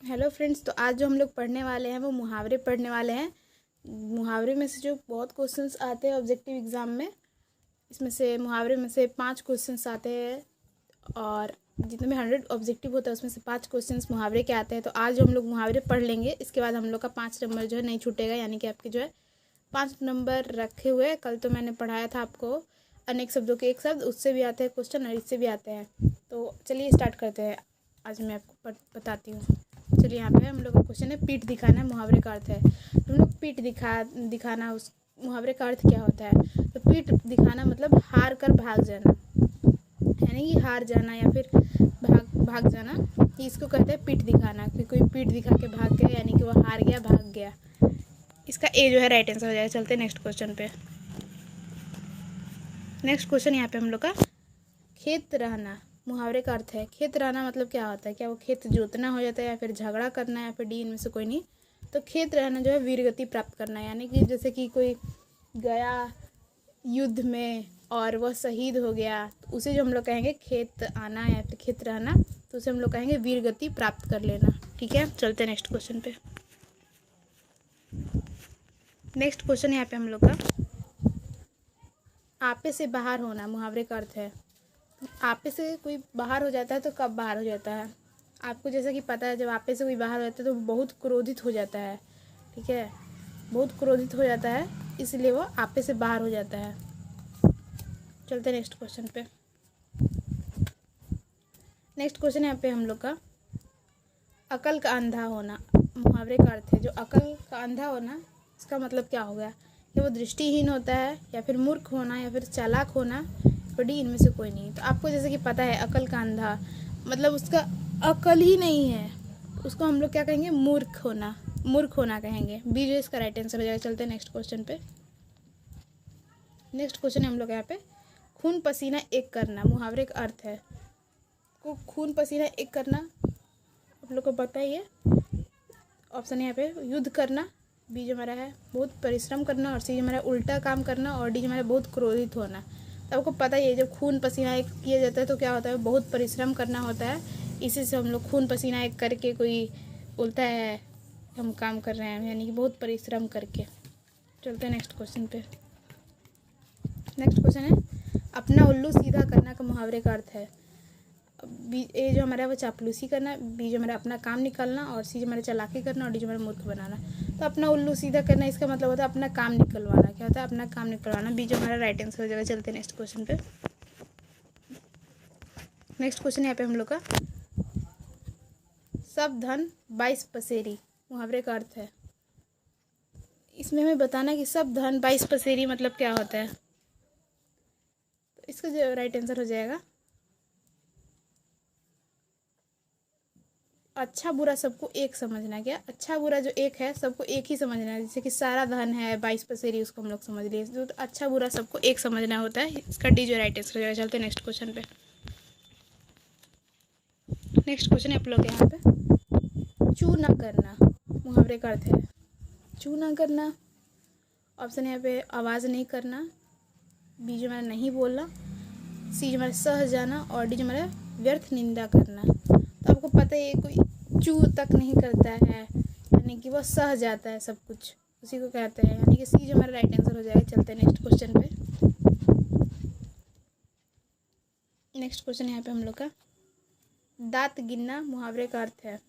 Hello friends, तो आज जो हम लोग पढ़ने वाले हैं वो मुहावरे पढ़ने वाले हैं। मुहावरे में से जो बहुत क्वेश्चंस आते हैं ऑब्जेक्टिव एग्ज़ाम में, इसमें से मुहावरे में से 5 क्वेश्चंस आते हैं और जितने में 100 ऑब्जेक्टिव होता है उसमें से 5 क्वेश्चंस मुहावरे के आते हैं। तो आज जो हम लोग मुहावरे पढ़ लेंगे, इसके बाद हम लोग का 5 नंबर जो है नहीं छूटेगा, यानी कि आपके जो है 5 नंबर रखे हुए हैं। कल तो मैंने पढ़ाया था आपको अनेक शब्दों के एक शब्द, उससे भी आते हैं क्वेश्चन और इससे भी आते हैं। तो चलिए स्टार्ट करते हैं। आज मैं आपको बताती हूँ। चलिए, यहाँ पे हम लोग का क्वेश्चन है पीठ दिखाना मुहावरे का अर्थ है। तो हम लोग पीठ दिखाना उस मुहावरे का अर्थ क्या होता है। तो पीठ दिखाना मतलब हार कर भाग जाना, यानी कि हार जाना या फिर भाग जाना, कि इसको कहते हैं पीठ दिखाना। कि कोई पीठ दिखा के भाग गया, यानी कि वो हार गया, भाग गया। इसका ए जो है राइट आंसर हो जाएगा। चलते हैं नेक्स्ट क्वेश्चन पे। नेक्स्ट क्वेश्चन यहाँ पे हम लोग का खेत रहना मुहावरे का अर्थ है। खेत रहना मतलब क्या होता है? क्या वो खेत जोतना हो जाता है या फिर झगड़ा करना या फिर डी इनमें से कोई नहीं। तो खेत रहना जो है वीरगति प्राप्त करना, यानी कि जैसे कि कोई गया युद्ध में और वह शहीद हो गया, तो उसे जो हम लोग कहेंगे खेत आना या फिर खेत रहना, तो उसे हम लोग कहेंगे वीरगति प्राप्त कर लेना। ठीक है, चलते हैं नेक्स्ट क्वेश्चन पे। नेक्स्ट क्वेश्चन यहाँ पे हम लोग का आपे से बाहर होना मुहावरे का अर्थ है। आपे से कोई बाहर हो जाता है तो कब बाहर हो जाता है? आपको जैसा कि पता है, जब आपे से कोई बाहर हो जाता है तो बहुत क्रोधित हो जाता है। ठीक है, बहुत क्रोधित हो जाता है, इसलिए वो आपे से बाहर हो जाता है। चलते हैं नेक्स्ट क्वेश्चन पे। नेक्स्ट क्वेश्चन यहाँ पे हम लोग का अकल का अंधा होना मुहावरे का अर्थ है। जो अकल का अंधा होना, इसका मतलब क्या हो गया? कि वो दृष्टिहीन होता है या फिर मूर्ख होना या फिर चालाक होना, तो डी इनमें से कोई नहीं। तो आपको जैसे कि पता है अकल का अंधा मतलब उसका अकल ही नहीं है, उसको हम लोग क्या कहेंगे? मूर्ख होना कहेंगे। बी जो इसका राइट आंसर हो जाएगा। चलते हैं नेक्स्ट क्वेश्चन पे। नेक्स्ट क्वेश्चन है हम लोग यहाँ पे खून पसीना एक करना मुहावरे का अर्थ है। को खून पसीना एक करना आप लोग को पता ही है। ऑप्शन यहाँ पे युद्ध करना, बी जो हमारा है बहुत परिश्रम करना, और सी जो हमारा उल्टा काम करना, और डी जो हमारा बहुत क्रोधित होना। तो आपको पता ही है जब खून पसीना एक किया जाता है तो क्या होता है? बहुत परिश्रम करना होता है। इसी से हम लोग खून पसीना एक करके कोई बोलता है हम काम कर रहे हैं, यानी कि बहुत परिश्रम करके। चलते हैं नेक्स्ट क्वेश्चन पे। नेक्स्ट क्वेश्चन है अपना उल्लू सीधा करना का मुहावरे का अर्थ है। बी ए जो हमारा है वो चापलूसी करना, बी जो हमारा अपना काम निकालना, और सी जो हमारा चालाकी करना, और डी जो हमारा मूर्ख बनाना। तो अपना उल्लू सीधा करना, इसका मतलब होता है अपना काम निकलवाना। क्या होता है? अपना काम निकलवाना। बी जो हमारा राइट आंसर हो जाएगा। चलते हैं नेक्स्ट क्वेश्चन पे। नेक्स्ट क्वेश्चन यहाँ पे हम लोग का सब धन 22 पसेरी मुहावरे का अर्थ है। इसमें हमें बताना कि सब धन 22 पसेरी मतलब क्या होता है। तो इसका जो राइट आंसर हो जाएगा अच्छा बुरा सबको एक समझना। क्या अच्छा बुरा जो एक है सबको एक ही समझना है। जैसे कि सारा धन है 22 पसेरी, उसको हम लोग समझ लिए। तो अच्छा बुरा सबको एक समझना होता है। इसका डी जो राइट आंसर हो जाएगा। चलते हैं नेक्स्ट क्वेश्चन पे। नेक्स्ट क्वेश्चन है आप लोग यहाँ पे चू ना करना मुहावरे का अर्थ है। चू ना करना, ऑप्शन यहाँ पे आवाज़ नहीं करना, बी जो हमारा नहीं बोलना, सी जो हमारा सह जाना, और डी जो हमारा व्यर्थ निंदा करना। तो आपको पता है कोई चू तक नहीं करता है, यानी कि वह सह जाता है सब कुछ, उसी को कहते हैं, यानी कि सी जो हमारा राइट आंसर हो जाएगा। चलते हैं नेक्स्ट क्वेश्चन पे। नेक्स्ट क्वेश्चन यहाँ पे हम लोग का दांत गिनना मुहावरे का अर्थ है।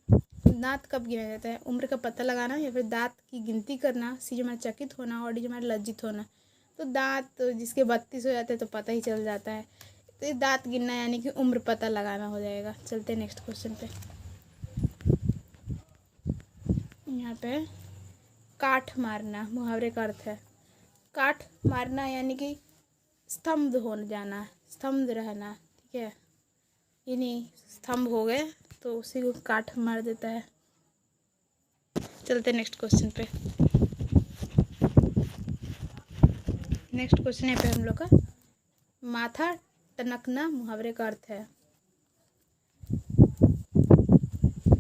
दांत कब गिना जाता है? उम्र का पता लगाना या फिर दांत की गिनती करना, सी जो हमारा चकित होना, और डी जो हमारा लज्जित होना। तो दांत जिसके 32 हो जाते हैं तो पता ही चल जाता है। तो ये दांत गिनना यानी कि उम्र पता लगाना हो जाएगा। चलते हैं नेक्स्ट क्वेश्चन पे। यहाँ पे काठ मारना मुहावरे का अर्थ है। काठ मारना यानी कि स्तंभ हो जाना, स्तंभ रहना। ठीक है, यानी स्तंभ हो गए तो उसी को काठ मार देता है। चलते हैं नेक्स्ट क्वेश्चन पे। नेक्स्ट क्वेश्चन यहाँ पे हम लोग का माथा टनकना मुहावरे का अर्थ है।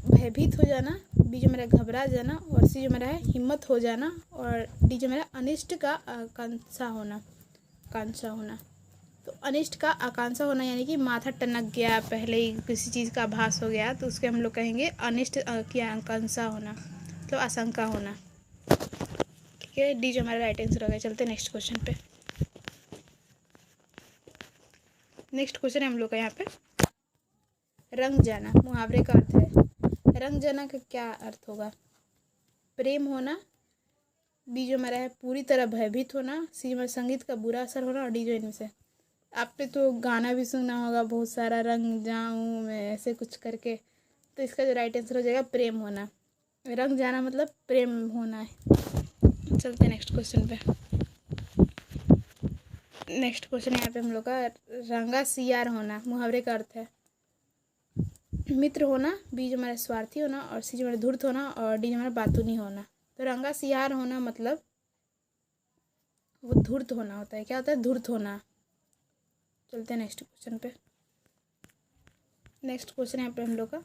भयभीत हो जाना, बी जो मेरा घबरा जाना, और सी जो मेरा है हिम्मत हो जाना, और डी जो मेरा अनिष्ट का कांक्षा होना। तो अनिष्ट का आकांक्षा होना यानी कि माथा टनक गया, पहले ही किसी चीज़ का आभास हो गया, तो उसके हम लोग कहेंगे अनिष्ट की आकांक्षा होना, तो आशंका होना। ठीक है, डी जो हमारा राइट आंसर हो गया। चलते नेक्स्ट क्वेश्चन पे। नेक्स्ट क्वेश्चन है हम लोग का यहाँ पे, रंग जाना मुहावरे का अर्थ है। रंग जाना का क्या अर्थ होगा? प्रेम होना। बी जो हमारा है पूरी तरह भयभीत होना। सी हमारा संगीत का बुरा असर होना। और डी जो इनमें से आपने तो गाना भी सुना होगा बहुत सारा, रंग जाऊं मैं ऐसे कुछ करके, तो इसका जो राइट आंसर हो जाएगा प्रेम होना। रंग जाना मतलब प्रेम होना है। चलते नेक्स्ट क्वेश्चन पे। नेक्स्ट क्वेश्चन यहाँ पे हम लोग का, रंगा सियार होना मुहावरे का अर्थ है। मित्र होना। बी जो हमारा स्वार्थी होना। और सी जो हमारा धूर्त होना। और डी जो हमारा बातूनी होना। तो रंगा सियार होना मतलब वो धूर्त होना होता है। क्या होता है? धूर्त होना। चलते हैं नेक्स्ट क्वेश्चन पे। नेक्स्ट क्वेश्चन यहाँ पे हम लोग का,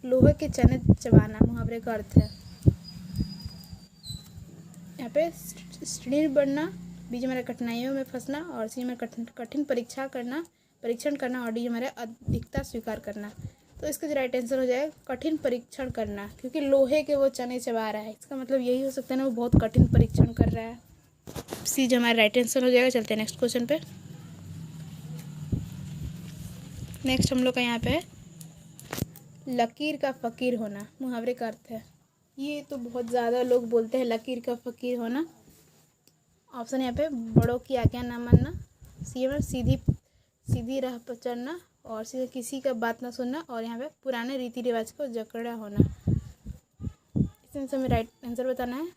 लोहे के चने चबाना मुहावरे का अर्थ है। यहाँ पे स्त्रीण बनना। बी जो हमारा कठिनाइयों में फंसना। और सी हमारा कठिन परीक्षण करना। और डी हमारा अधिकता स्वीकार करना। तो इसका जो राइट आंसर हो जाएगा कठिन परीक्षण करना, क्योंकि लोहे के वो चने चबा रहा है, इसका मतलब यही हो सकता है ना, वो बहुत कठिन परीक्षण कर रहा है। सी जो हमारा राइट आंसर हो जाएगा। चलते हैं नेक्स्ट क्वेश्चन पे। नेक्स्ट हम लोग का यहाँ पे है, लकीर का फ़कीर होना मुहावरे का अर्थ है। ये तो बहुत ज़्यादा लोग बोलते हैं लकीर का फ़कीर होना। ऑप्शन यहाँ पे, बड़ों की आज्ञा ना मानना। सी में सीधी राह पर चलना। और सी किसी का बात ना सुनना। और यहाँ पे पुराने रीति रिवाज को जकड़ा होना। इसमें से हमें राइट आंसर बताना है,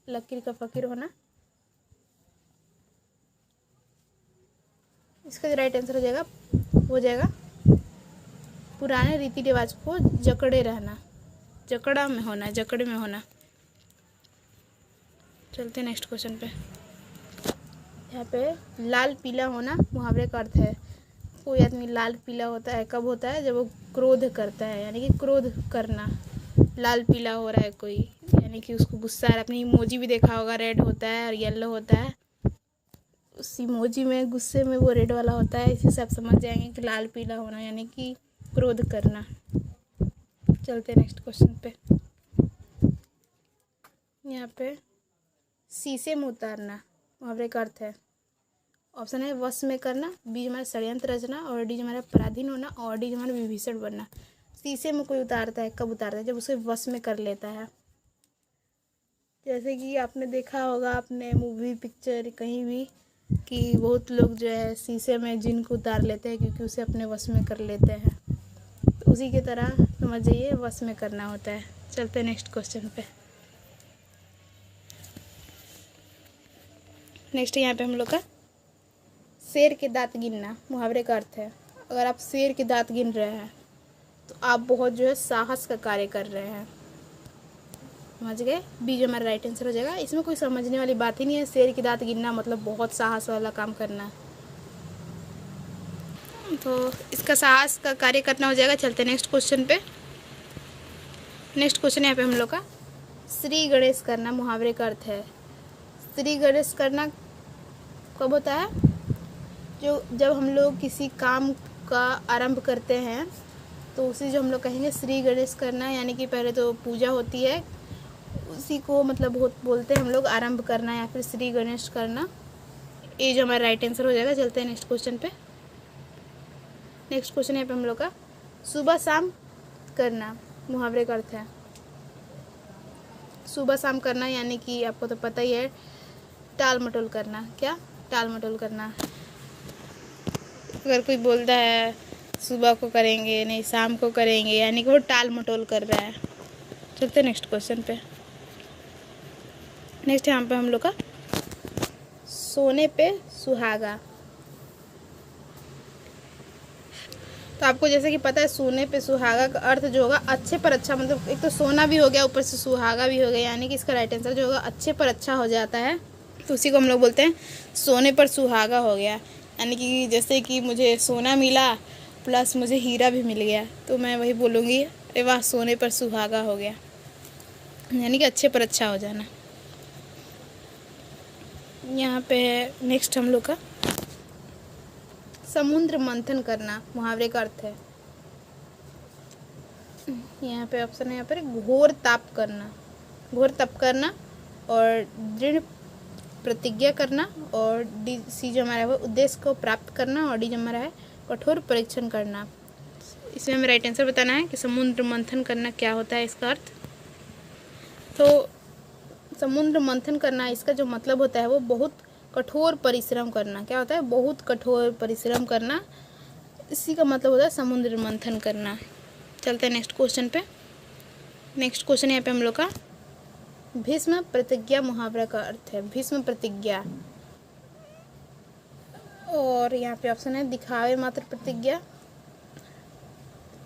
लकीर का फ़कीर होना। इसका जो राइट आंसर हो जाएगा पुराने रीति रिवाज को जकड़े रहना, जकड़े में होना। चलते हैं नेक्स्ट क्वेश्चन पे। यहाँ पे लाल पीला होना मुहावरे का अर्थ है। कोई आदमी लाल पीला होता है, कब होता है? जब वो क्रोध करता है, यानी कि क्रोध करना। लाल पीला हो रहा है कोई, यानी कि उसको गुस्सा है। अपनी इमोजी भी देखा होगा, रेड होता है और येलो होता है। उस इमोजी में गुस्से में वो रेड वाला होता है, इसी से आप समझ जाएंगे कि लाल पीला होना यानी कि क्रोध करना। चलते नेक्स्ट क्वेश्चन पे। यहाँ पे शीशे में उतारना मुहावरे का अर्थ है। ऑप्शन है वश में करना। बी हमारा षड्यंत्र रचना। और डी हमारा पराधीन होना। और डी हमारा विभीषण बनना। शीशे में कोई उतारता है, कब उतारता है? जब उसे वश में कर लेता है। जैसे कि आपने देखा होगा अपने मूवी पिक्चर कहीं भी कि बहुत लोग जो है शीशे में जिन को उतार लेते हैं क्योंकि उसे अपने वश में कर लेते हैं। तो उसी की तरह समझ जाइए, वश में करना होता है। चलते हैं नेक्स्ट क्वेश्चन पे। नेक्स्ट यहाँ पे हम लोग का शेर के दांत गिनना मुहावरे का अर्थ है। अगर आप शेर के दांत गिन रहे हैं तो आप बहुत जो है साहस का कार्य कर रहे हैं। समझ गए? बी जो हमारा राइट आंसर हो जाएगा। इसमें कोई समझने वाली बात ही नहीं है। शेर के दांत गिनना मतलब बहुत साहस वाला काम करना, तो इसका साहस का कार्य करना हो जाएगा। चलते नेक्स्ट क्वेश्चन पे। नेक्स्ट क्वेश्चन यहाँ पे हम लोग का श्री गणेश करना मुहावरे का अर्थ है। श्री गणेश करना कब होता है? जब हम लोग किसी काम का आरंभ करते हैं तो उसी जो हम लोग कहेंगे श्री गणेश करना, यानी कि पहले तो पूजा होती है, उसी को मतलब बोलते हैं हम लोग आरंभ करना या फिर श्री गणेश करना। ये जो हमारा राइट आंसर हो जाएगा। चलते हैं नेक्स्ट क्वेश्चन पे। नेक्स्ट क्वेश्चन यहाँ पे हम लोग का सुबह शाम करना मुहावरे का अर्थ है। सुबह शाम करना यानी कि आपको तो पता ही है, टाल मटोल करना। क्या? टाल मटोल करना। अगर कोई बोलता है सुबह को करेंगे नहीं शाम को करेंगे, यानी कि वो टाल मटोल कर रहा है। चलते नेक्स्ट क्वेश्चन पे। नेक्स्ट यहाँ पे हम लोग का सोने पे सुहागा। तो आपको जैसे कि पता है सोने पे सुहागा का अर्थ जो होगा अच्छे पर अच्छा, मतलब एक तो सोना भी हो गया ऊपर से सुहागा भी हो गया, यानी कि इसका राइट आंसर जो होगा अच्छे पर अच्छा हो जाता है। तो उसी को हम लोग बोलते हैं सोने पर सुहागा हो गया। यानी कि जैसे कि मुझे सोना मिला प्लस मुझे हीरा भी मिल गया, तो मैं वही बोलूँगी अरे वाह सोने पर सुहागा हो गया, यानी कि अच्छे पर अच्छा हो जाना। यहाँ पे नेक्स्ट हम लोग का समुद्र मंथन करना मुहावरे का अर्थ है। यहाँ पे ऑप्शन है यहाँ पर घोर ताप करना, घोर तप करना, और दृढ़ प्रतिज्ञा करना, और डी सी जो हमारा है वो उद्देश्य को प्राप्त करना, और डी जो हमारा है कठोर परीक्षण करना। इसमें हमें राइट आंसर बताना है कि समुद्र मंथन करना क्या होता है, इसका अर्थ। तो समुद्र मंथन करना, इसका जो मतलब होता है वो बहुत कठोर परिश्रम करना। क्या होता है? बहुत कठोर परिश्रम करना, इसी का मतलब होता है समुद्र मंथन करना। चलते हैं नेक्स्ट क्वेश्चन पे। नेक्स्ट क्वेश्चन यहाँ पे हम लोग का भीष्म प्रतिज्ञा मुहावरा का अर्थ है। भीष्म प्रतिज्ञा, और यहाँ पे ऑप्शन है दिखावे मात्र प्रतिज्ञा,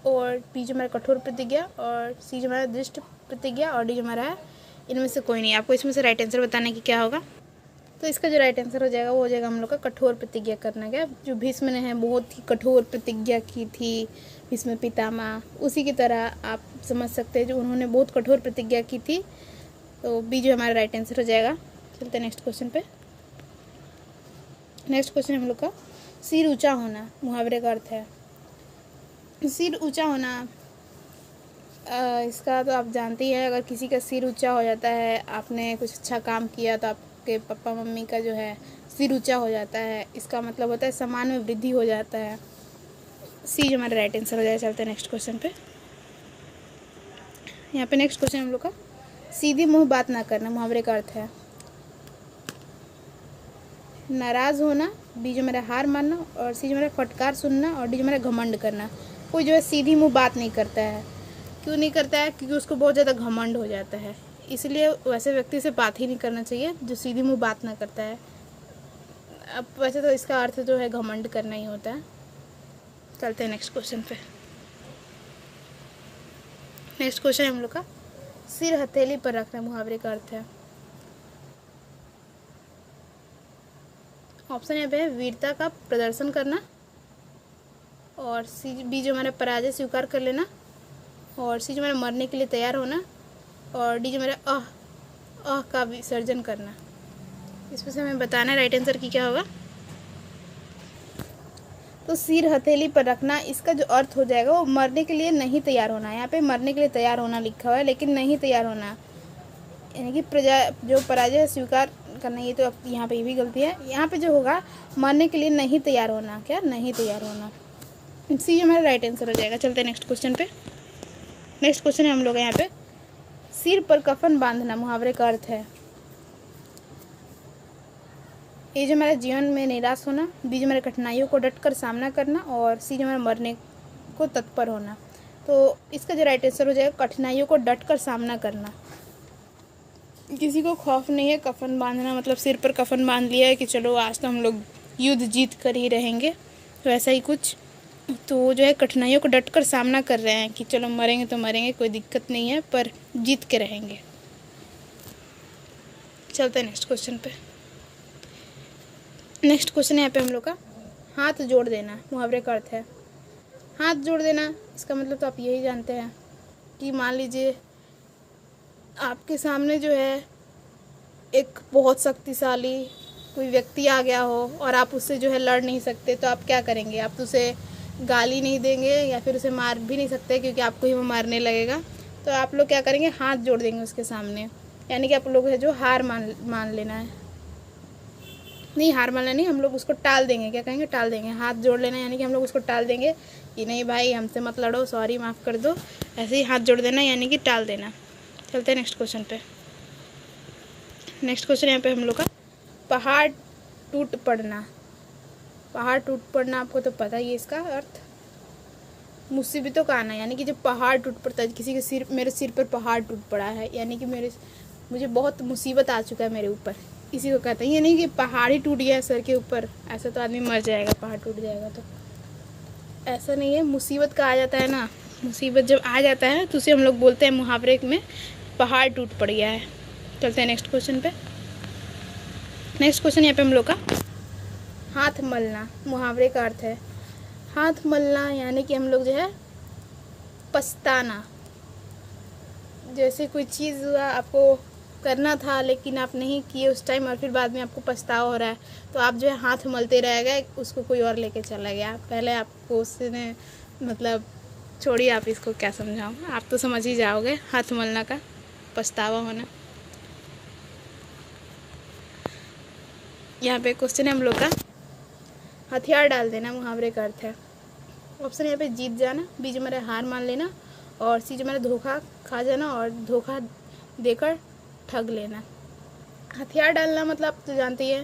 और बी जो हमारा कठोर प्रतिज्ञा, और सी जो हमारा दृष्ट प्रतिज्ञा, और डी जो हमारा है इनमें से कोई नहीं। आपको इसमें से राइट आंसर बताना है कि क्या होगा। तो इसका जो राइट आंसर हो जाएगा वो हो जाएगा हम लोग का कठोर प्रतिज्ञा करना। क्या जो भीष्म ने है बहुत ही कठोर प्रतिज्ञा की थी, भीष्म पितामह, उसी की तरह आप समझ सकते हैं जो उन्होंने बहुत कठोर प्रतिज्ञा की थी। तो बी जो हमारा राइट आंसर हो जाएगा। चलते हैं नेक्स्ट क्वेश्चन पे। नेक्स्ट क्वेश्चन हम लोग का सिर ऊंचा होना मुहावरे का अर्थ है। सिर ऊंचा होना, इसका तो आप जानते ही हैं, अगर किसी का सिर ऊंचा हो जाता है, आपने कुछ अच्छा काम किया तो आपके पापा मम्मी का जो है सिर ऊंचा हो जाता है, इसका मतलब होता है सम्मान में वृद्धि हो जाता है। सी जो हमारा राइट आंसर हो जाएगा। चलते हैं नेक्स्ट क्वेश्चन पे। यहाँ पे नेक्स्ट क्वेश्चन हम लोग का सीधी मुंह बात ना करना मुहावरे का अर्थ है। नाराज़ होना, बी जो मेरा हार मानना, और सी जो मेरा फटकार सुनना, और डी जो मेरा घमंड करना। कोई जो है सीधी मुंह बात नहीं करता है। क्यों नहीं करता है? क्योंकि उसको बहुत ज़्यादा घमंड हो जाता है, इसलिए वैसे व्यक्ति से बात ही नहीं करना चाहिए जो सीधी मुंह बात ना करता है। अब वैसे तो इसका अर्थ जो है घमंड करना ही होता है। चलते हैं नेक्स्ट क्वेश्चन पे। नेक्स्ट क्वेश्चन हम लोग का सिर हथेली पर रखना मुहावरे का अर्थ है। ऑप्शन यहाँ पे है वीरता का प्रदर्शन करना, और सी बी जो हमारा पराजय स्वीकार कर लेना, और सी जो हमारा मरने के लिए तैयार होना, और डी जो हमारा अह का विसर्जन करना। इसमें से हमें बताना है राइट आंसर की क्या होगा। तो सिर हथेली पर रखना, इसका जो अर्थ हो जाएगा वो मरने के लिए नहीं तैयार होना। यहाँ पे मरने के लिए तैयार होना लिखा हुआ है, लेकिन नहीं तैयार होना, यानी कि जो पराजय स्वीकार करना, ये तो यहाँ पे भी गलती है। यहाँ पे जो होगा मरने के लिए नहीं तैयार होना। क्या? नहीं तैयार होना। सी जो हमारा राइट आंसर हो जाएगा। चलते हैं नेक्स्ट क्वेश्चन पे। नेक्स्ट क्वेश्चन है हम लोग यहाँ पे सिर पर कफन बांधना मुहावरे का अर्थ है। ए जो हमारे जीवन में निराश होना, बी जो हमारे कठिनाइयों को डटकर सामना करना, और सी जो हमारे मरने को तत्पर होना। तो इसका जो राइट आंसर हो जाएगा कठिनाइयों को डटकर सामना करना। किसी को खौफ नहीं है, कफन बांधना मतलब सिर पर कफन बांध लिया है कि चलो आज तो हम लोग युद्ध जीत कर ही रहेंगे, तो ऐसा ही कुछ। तो जो है कठिनाइयों को डटकर सामना कर रहे हैं कि चलो मरेंगे तो मरेंगे, कोई दिक्कत नहीं है, पर जीत के रहेंगे। चलते हैं नेक्स्ट क्वेश्चन पे। नेक्स्ट क्वेश्चन यहाँ पे हम लोग का हाथ जोड़ देना मुहावरे का अर्थ है। हाथ जोड़ देना, इसका मतलब तो आप यही जानते हैं कि मान लीजिए आपके सामने जो है एक बहुत शक्तिशाली कोई व्यक्ति आ गया हो और आप उससे जो है लड़ नहीं सकते, तो आप क्या करेंगे? आप तो उसे गाली नहीं देंगे या फिर उसे मार भी नहीं सकते क्योंकि आपको ही वो मारने लगेगा। तो आप लोग क्या करेंगे? हाथ जोड़ देंगे उसके सामने, यानी कि आप लोग है जो हार मान लेना है। नहीं, हार मानना नहीं, हम लोग उसको टाल देंगे। क्या कहेंगे? टाल देंगे। हाथ जोड़ लेना यानी कि हम लोग उसको टाल देंगे कि नहीं भाई हमसे मत लड़ो, सॉरी माफ़ कर दो, ऐसे ही हाथ जोड़ देना यानी कि टाल देना। चलते हैं नेक्स्ट क्वेश्चन पे। नेक्स्ट क्वेश्चन यहाँ पे हम लोग का पहाड़ टूट पड़ना। पहाड़ टूट पड़ना आपको तो पता ही है इसका अर्थ। मुसीबतों का आना, यानी कि जब पहाड़ टूट पड़ता है, किसी के मेरे सिर पर पहाड़ टूट पड़ा है, यानी कि मुझे बहुत मुसीबत आ चुका है मेरे ऊपर, इसी को कहते हैं। ये नहीं कि पहाड़ ही टूट गया सर के ऊपर, ऐसा तो आदमी मर जाएगा, पहाड़ टूट जाएगा तो ऐसा नहीं है। मुसीबत का आ जाता है ना, मुसीबत जब आ जाता है तो उसे हम लोग बोलते हैं मुहावरे में पहाड़ टूट पड़ गया है। चलते हैं नेक्स्ट क्वेश्चन पे। नेक्स्ट क्वेश्चन यहाँ पे हम लोग का हाथ मलना मुहावरे का अर्थ है। हाथ मलना यानी कि हम लोग जो है पछताना, जैसे कोई चीज़ हुआ आपको करना था लेकिन आप नहीं किए उस टाइम, और फिर बाद में आपको पछतावा हो रहा है, तो आप जो है हाथ मलते रह गए, उसको कोई और लेके चला गया। पहले आपको उसने मतलब छोड़िए, आप इसको क्या समझाऊँ, आप तो समझ ही जाओगे हाथ मलना का पछतावा होना। यहाँ पे क्वेश्चन है हम लोग का, हथियार डाल देना मुहावरे का अर्थ है। ऑप्शन यहाँ पे जीत जाना, बी जो मेरा हार मान लेना, और सी जो मेरा धोखा खा जाना, और धोखा देकर ठग लेना। हथियार डालना मतलब आप तो जानते ही हैं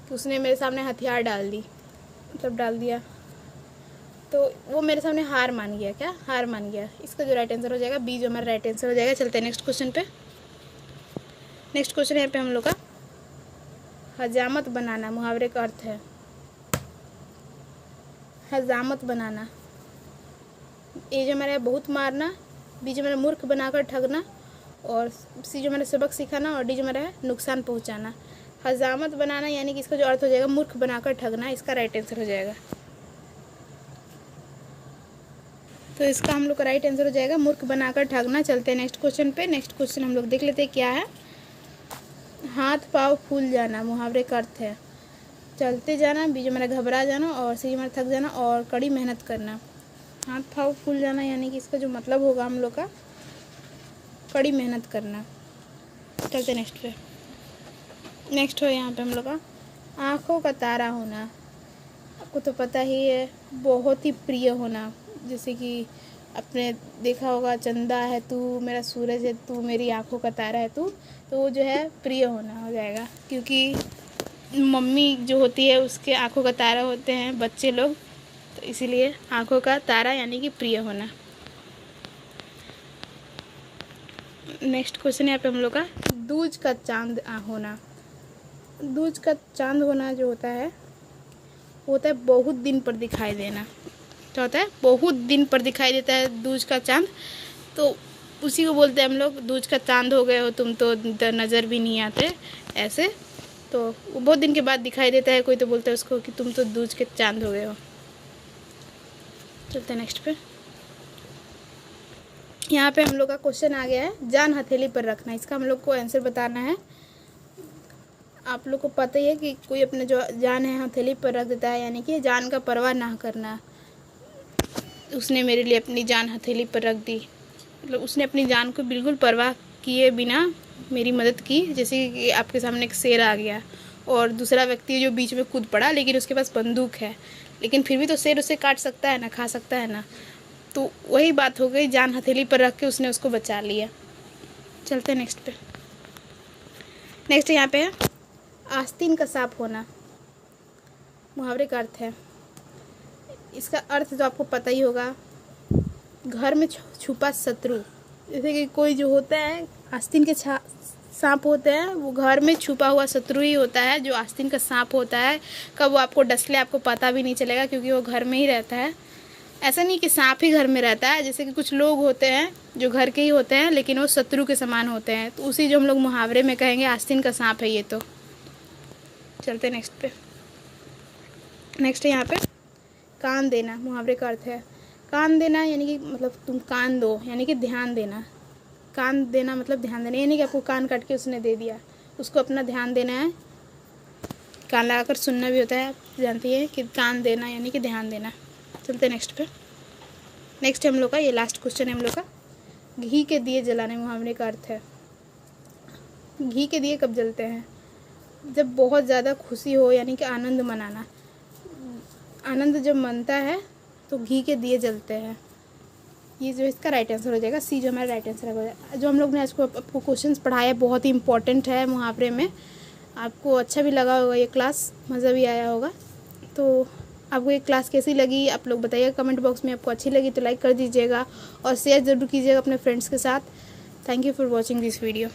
कि उसने मेरे सामने हथियार डाल दी, मतलब डाल दिया, तो वो मेरे सामने हार मान गया। क्या हार मान गया? इसका जो राइट आंसर हो जाएगा बी जो हमारा राइट आंसर हो जाएगा। चलते हैं नेक्स्ट क्वेश्चन पे। नेक्स्ट क्वेश्चन यहाँ पे हम लोग का, हजामत बनाना मुहावरे का अर्थ है। हजामत बनाना, ए जो हमारा बहुत मारना, बी जो हमारा मूर्ख बनाकर ठगना, और सी जो हमारा सबक सिखाना, और डी जो हमारा है नुकसान पहुंचाना। हजामत बनाना यानी कि इसका जो अर्थ हो जाएगा मूर्ख बनाकर ठगना, इसका राइट आंसर हो जाएगा। तो इसका हम लोग का राइट आंसर हो जाएगा मूर्ख बनाकर ठगना। चलते हैं नेक्स्ट क्वेश्चन पे। नेक्स्ट क्वेश्चन हम लोग देख लेते हैं क्या है। हाथ पाँव फूल जाना मुहावरे का अर्थ है। चलते जाना, बी जो हमारा घबरा जाना, और सी जो हमारा थक जाना, और कड़ी मेहनत करना। हाथ पाँव फूल जाना यानी कि इसका जो मतलब होगा हम लोग का कड़ी मेहनत करना। चलते नेक्स्ट पे। नेक्स्ट हो यहाँ पे हम लोग का, आँखों का तारा होना। आपको तो पता ही है, बहुत ही प्रिय होना। जैसे कि आपने देखा होगा, चंदा है तू, मेरा सूरज है तू, मेरी आँखों का तारा है तू, तो वो जो है प्रिय होना हो जाएगा। क्योंकि मम्मी जो होती है उसके आँखों का तारा होते हैं बच्चे लोग, तो इसीलिए आँखों का तारा यानी कि प्रिय होना। नेक्स्ट क्वेश्चन है यहाँ पे हम लोग का, दूज का चांद होना। दूज का चांद होना जो होता है बहुत दिन पर दिखाई देना। क्या होता है? बहुत दिन पर दिखाई देता है दूज का चांद, तो उसी को बोलते हैं हम लोग दूज का चांद हो गए हो तुम, तो नज़र भी नहीं आते ऐसे, तो वो बहुत दिन के बाद दिखाई देता है। कोई तो बोलता है उसको कि तुम तो दूज के चांद हो गए हो। चलते हैं नेक्स्ट पे। यहाँ पे हम लोग का क्वेश्चन आ गया है, जान हथेली पर रखना। इसका हम लोग को आंसर बताना है। आप लोग को पता ही है कि कोई अपने जो जान है हथेली पर रख देता है, यानी कि जान का परवाह ना करना। उसने मेरे लिए अपनी जान हथेली पर रख दी, मतलब उसने अपनी जान को बिल्कुल परवाह किए बिना मेरी मदद की। जैसे कि आपके सामने एक शेर आ गया और दूसरा व्यक्ति जो बीच में कूद पड़ा, लेकिन उसके पास बंदूक है, लेकिन फिर भी तो शेर उसे काट सकता है ना, खा सकता है ना। तो वही बात हो गई, जान हथेली पर रख के उसने उसको बचा लिया। चलते हैं नेक्स्ट पे। नेक्स्ट यहाँ पे है, आस्तीन का सांप होना मुहावरे का अर्थ है। इसका अर्थ तो आपको पता ही होगा, घर में छुपा शत्रु। जैसे कि कोई जो होता है आस्तीन के सांप होते हैं, वो घर में छुपा हुआ शत्रु ही होता है जो आस्तीन का सांप होता है। कब वो आपको डस ले आपको पता भी नहीं चलेगा, क्योंकि वो घर में ही रहता है। ऐसा नहीं कि सांप ही घर में रहता है, जैसे कि कुछ लोग होते हैं जो घर के ही होते हैं लेकिन वो शत्रु के समान होते हैं, तो उसी जो हम लोग मुहावरे में कहेंगे आस्तीन का सांप है ये। तो चलते नेक्स्ट पे। नेक्स्ट यहाँ पे, कान देना मुहावरे का अर्थ है। कान देना यानी कि मतलब तुम कान दो, यानी कि ध्यान देना। कान देना मतलब ध्यान देना, यानी कि आपको कान काट के उसने दे दिया, उसको अपना ध्यान देना है। कान लगाकर सुनना भी होता है, आप जानती है कि कान देना यानी कि ध्यान देना। चलते नेक्स्ट पे। नेक्स्ट हम लोग का ये लास्ट क्वेश्चन है हम लोग का, घी के दिए जलाने मुहावरे का अर्थ है। घी के दिए कब जलते हैं? जब बहुत ज़्यादा खुशी हो, यानी कि आनंद मनाना। आनंद जब मनता है तो घी के दिए जलते हैं। ये जो इसका राइट आंसर हो जाएगा, सी जो हमारा राइट आंसर हो जाएगा। जो हम लोग ने आज को आपको क्वेश्चंस पढ़ाया बहुत ही इंपॉर्टेंट है मुहावरे में। आपको अच्छा भी लगा होगा ये क्लास, मज़ा भी आया होगा। तो आपको ये क्लास कैसी लगी आप लोग बताइएगा कमेंट बॉक्स में। आपको अच्छी लगी तो लाइक कर दीजिएगा और शेयर ज़रूर कीजिएगा अपने फ्रेंड्स के साथ। Thank you for watching this video.